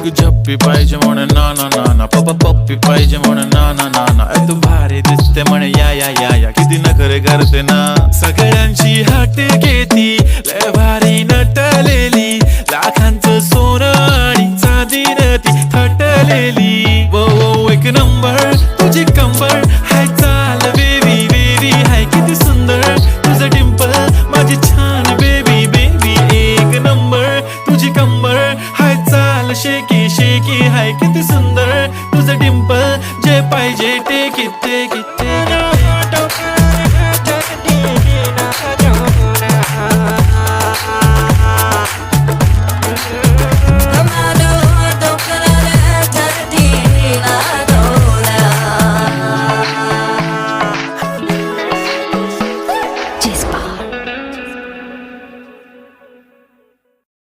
एक झप्पी पाहिजे म्हणे ना ना ना ना, पप्पी पाहिजे म्हणे ना ना ना ना. तू भारी दिसते म्हणे या या या या, किती नखरे करते ना. सगळ्यांची हात घेती लय भारी नटलेली, लाखांचं सोनं आणि चांदीनं ती थटलेली. वो वो एक नंबर तुझी कंबर हाय, चाल बेबी बेबी हाय किती सुंदर तुझं डिंपल माझी छान बेबी बेबी. एक नंबर तुझी कंबर हाय, चाल शेकी शेकी हाय.